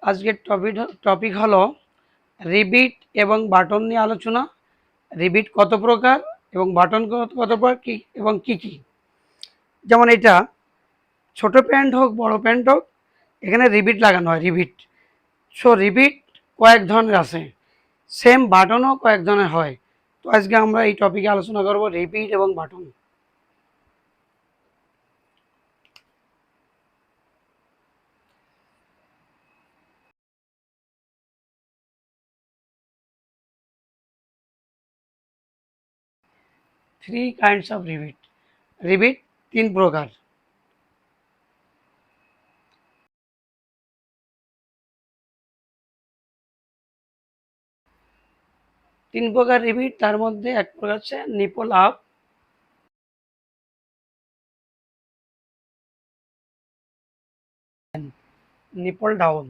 আজকের টপিক হলো রিবিট এবং বাটন নিয়ে আলোচনা। রিবিট কত প্রকার এবং বাটন কত প্রকার কী এবং কী কী। যেমন এটা ছোট প্যান্ট হোক বড় প্যান্ট হোক, এখানে রিবিট লাগানো হয়। রিবিট রিবিট কয়েক ধরনের আছে, সেম বাটনও কয়েক ধরনের হয়। তো আজকে আমরা এই টপিকে আলোচনা করব রিবিট এবং button. Three kinds of rivet. Rivet তিন প্রকার। তিন প্রকার রিবিট, তার মধ্যে এক প্রকার হচ্ছে নিপল আপ, নিপল ডাউন।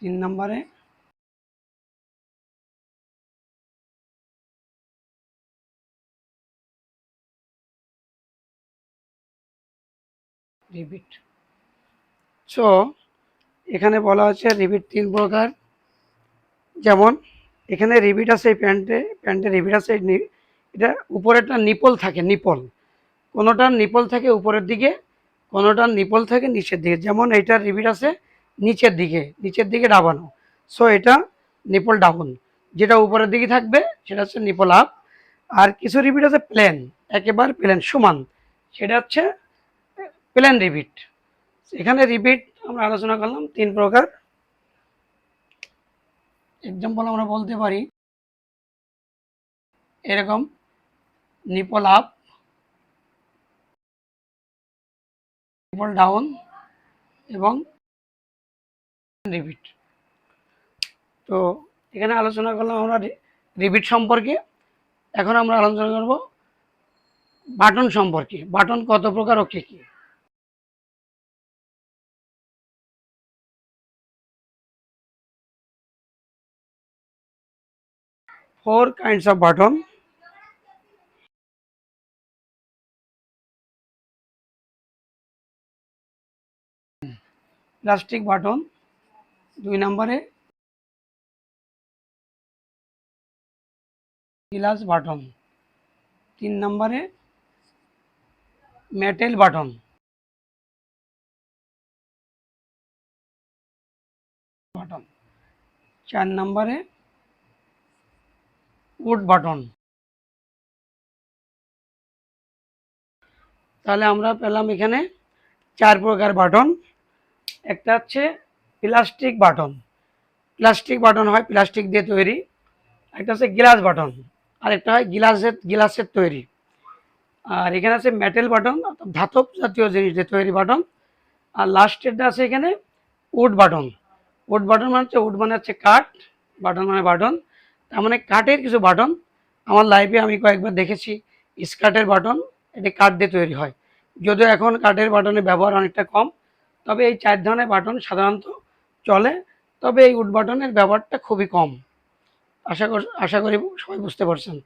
তিন নম্বরে রিবিট। এখানে বলা হচ্ছে রিবিট তিন প্রকার। যেমন এখানে রিবিট আছে, এই প্যান্টে রিবিট আছে। এটা উপরে একটা নিপল থাকে, নিপল কোনোটার নিপল থাকে উপরের দিকে, কোনোটার নিপল থাকে নিচের দিকে। যেমন এইটার রিবিট আছে নিচের দিকে ডাবানো, এটা নিপল ডাউন। যেটা উপরের দিকে থাকবে সেটা হচ্ছে নিপল আপ। আর কিছু রিবিট আছে প্লেন, একেবারে প্লেন সমান, সেটা হচ্ছে প্লেন রিবিট। এখানে রিবিট আমরা আলোচনা করলাম তিন প্রকার। এক্সাম্পল আমরা বলতে পারি এরকম নিপল আপ, নিপল ডাউন এবং রিবিট। তো এখানে আলোচনা করলাম আমরা রিবিট সম্পর্কে। এখন আমরা আলোচনা করব বাটন সম্পর্কে। বাটন কত প্রকার ও কী কী। Four kinds of button. Plastic button, দুই নম্বরে গ্লাস বাটন, তিন নম্বরে মেটেল বাটন, চার নম্বরে উড বাটন। তাহলে আমরা পেলাম এখানে চার প্রকার বাটন। একটা হচ্ছে প্লাস্টিক বাটন, প্লাস্টিক বাটন হয় প্লাস্টিক দিয়ে তৈরি। একটা হচ্ছে গ্লাস বাটন, আর একটা হয় গ্লাসের তৈরি। আর এখানে আছে মেটেল বাটন, ধাতব জাতীয় জিনিস দিয়ে তৈরি বাটন। আর লাস্টেরটা আছে এখানে উড বাটন। উড বাটন মানে হচ্ছে, উড মানে হচ্ছে কাঠ, বাটন মানে বাটন। তার মানে কাঠের কিছু বাটন আমার লাইফে আমি কয়েকবার দেখেছি। স্কার্টের বাটন, এটি কাঠ দিয়ে তৈরি হয়, যদিও এখন কাঠের বাটনের ব্যবহার অনেকটা কম। তবে এই চার ধরনের বাটন সাধারণত চলে, তবে এই উড বাটনের ব্যবহারটা খুবই কম। আশা করি সবাই বুঝতে পারছেন।